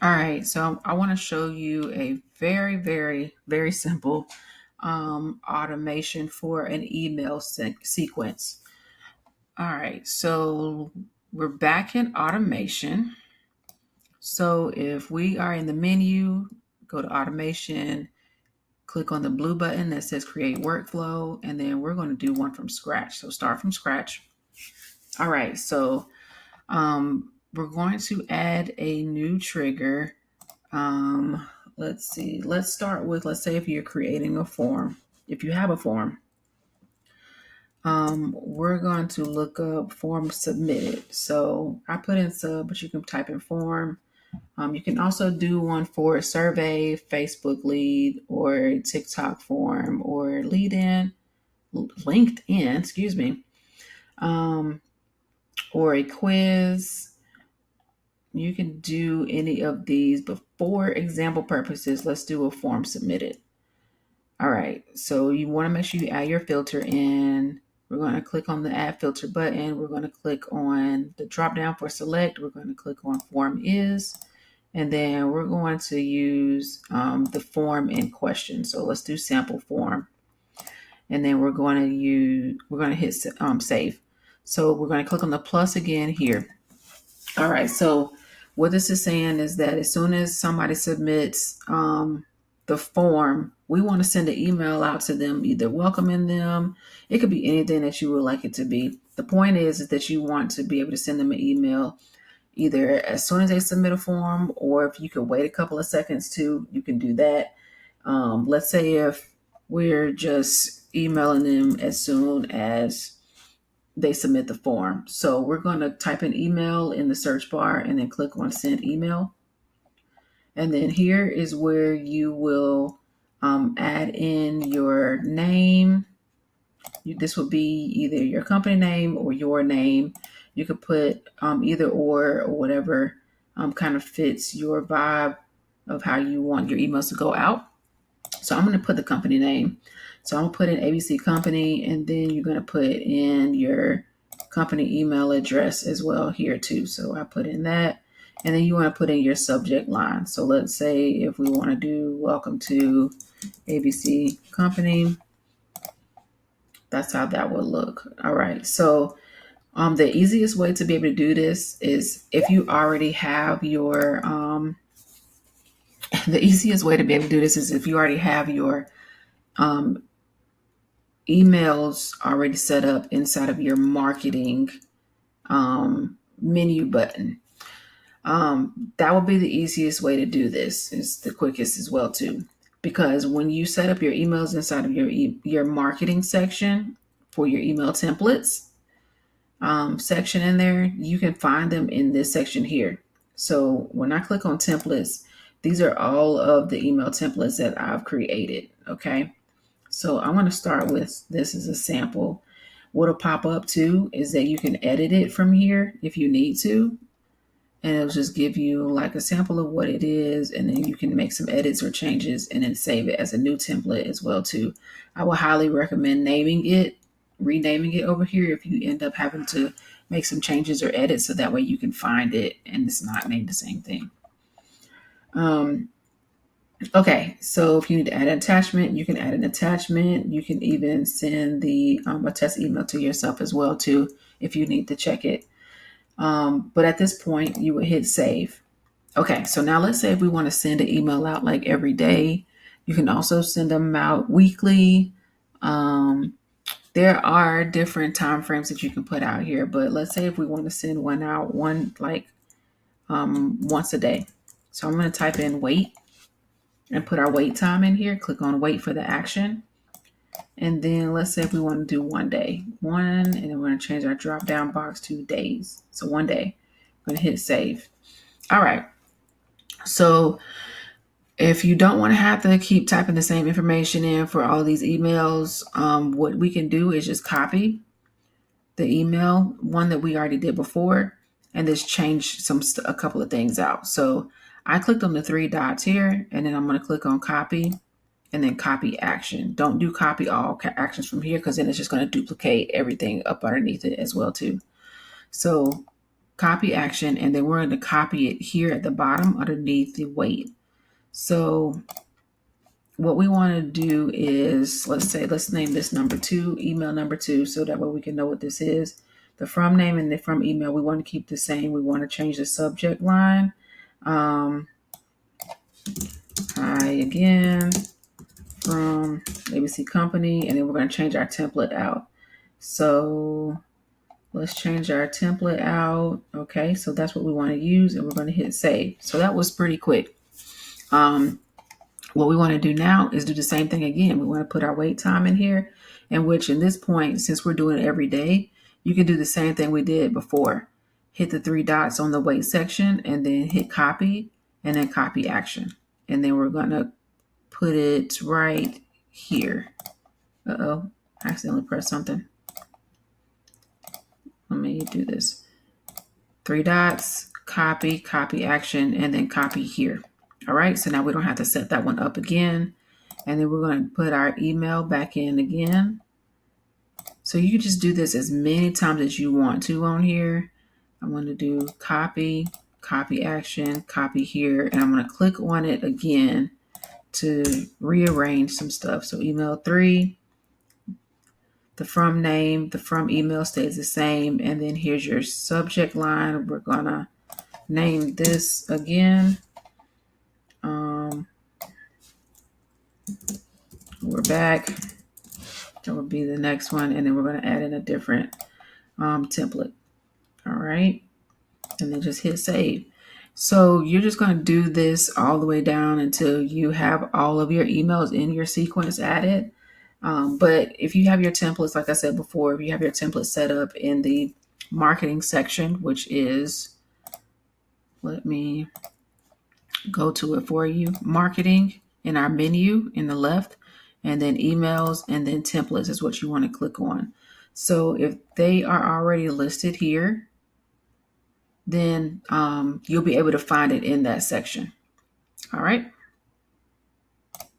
All right, so I want to show you a very, very, very simple automation for an email sequence. All right, so we're back in automation. So if we are in the menu, go to automation, click on the blue button that says create workflow, and then we're going to do one from scratch. So start from scratch. All right, so we're going to add a new trigger. Let's see. Let's start with, let's say if you're creating a form, if you have a form, we're going to look up form submitted. So I put in sub, but you can type in form. You can also do one for a survey, Facebook lead, or TikTok form, or LinkedIn, excuse me, or a quiz. You can do any of these, but for example purposes, let's do a form submitted. All right, so you want to make sure you add your filter in. We're going to click on the add filter button. We're going to click on the drop down for select. We're going to click on form is, and then we're going to use the form in question. So let's do sample form, and then we're going to hit save. So we're going to click on the plus again here. All right, so what this is saying is that as soon as somebody submits the form, we want to send an email out to them, either welcoming them. It could be anything that you would like it to be. The point is that you want to be able to send them an email either as soon as they submit a form, or if you could wait a couple of seconds too, you can do that. Let's say if we're just emailing them as soon as they submit the form. So we're going to type an email in the search bar and then click on send email. And then here is where you will add in your name. This will be either your company name or your name. You could put either or whatever kind of fits your vibe of how you want your emails to go out. So I'm going to put the company name. So I'm going to put in ABC Company, and then you're going to put in your company email address as well here too. So I put in that, and then you want to put in your subject line. So let's say if we want to do welcome to ABC Company, that's how that would look. All right. So the easiest way to be able to do this is if you already have your the easiest way to be able to do this is if you already have your emails already set up inside of your marketing menu button. That would be the easiest way to do this. It's the quickest as well too, because when you set up your emails inside of your marketing section for your email templates section in there, you can find them in this section here. So when I click on templates, these are all of the email templates that I've created. Okay. So I'm going to start with this as a sample. What'll pop up too is that you can edit it from here if you need to. And it'll just give you like a sample of what it is. And then you can make some edits or changes and then save it as a new template as well too. I would highly recommend renaming it over here if you end up having to make some changes or edits, so that way you can find it and it's not named the same thing. Okay, so if you need to add an attachment, you can add an attachment. You can even send a test email to yourself as well too if you need to check it. But at this point, you would hit save. Okay, so now let's say if we want to send an email out like every day, you can also send them out weekly. There are different time frames that you can put out here, but let's say if we want to send one out once a day. So I'm going to type in wait and put our wait time in here. Click on wait for the action. And then let's say if we want to do 1 day, and then we're going to change our drop down box to days. So 1 day, I'm going to hit save. All right. So if you don't want to have to keep typing the same information in for all these emails, what we can do is just copy the email, one that we already did before, and just change a couple of things out. So I clicked on the 3 dots here, and then I'm going to click on copy and then copy action. Don't do copy all actions from here, because then it's just going to duplicate everything up underneath it as well too. So copy action, and then we're going to copy it here at the bottom underneath the weight. So what we want to do is, let's name this number 2, email number 2, so that way we can know what this is. The from name and the from email, we want to keep the same. We want to change the subject line. Hi again from ABC Company, and then we're going to change our template out. So let's change our template out. Okay, so that's what we want to use, and we're going to hit save. So that was pretty quick. What we want to do now is do the same thing again. We want to put our wait time in here, in which in this point, since we're doing it every day, you can do the same thing we did before. Hit the 3 dots on the wait section and then hit copy and then copy action. And then we're going to put it right here. Uh-oh, I accidentally pressed something. Let me do this. 3 dots, copy, copy action, and then copy here. All right, so now we don't have to set that one up again. And then we're going to put our email back in again. So you can just do this as many times as you want to on here. I'm going to do copy, copy action, copy here, and I'm going to click on it again to rearrange some stuff. So email 3, the from name, the from email stays the same. And then here's your subject line. We're going to name this again. We're back. That would be the next one. And then we're going to add in a different template. All right. And then just hit save. So you're just going to do this all the way down until you have all of your emails in your sequence added. But if you have your templates, like I said before, if you have your template set up in the marketing section, which is, let me go to it for you, marketing in our menu in the left, and then emails, and then templates is what you want to click on. So if they are already listed here, then you'll be able to find it in that section. All right.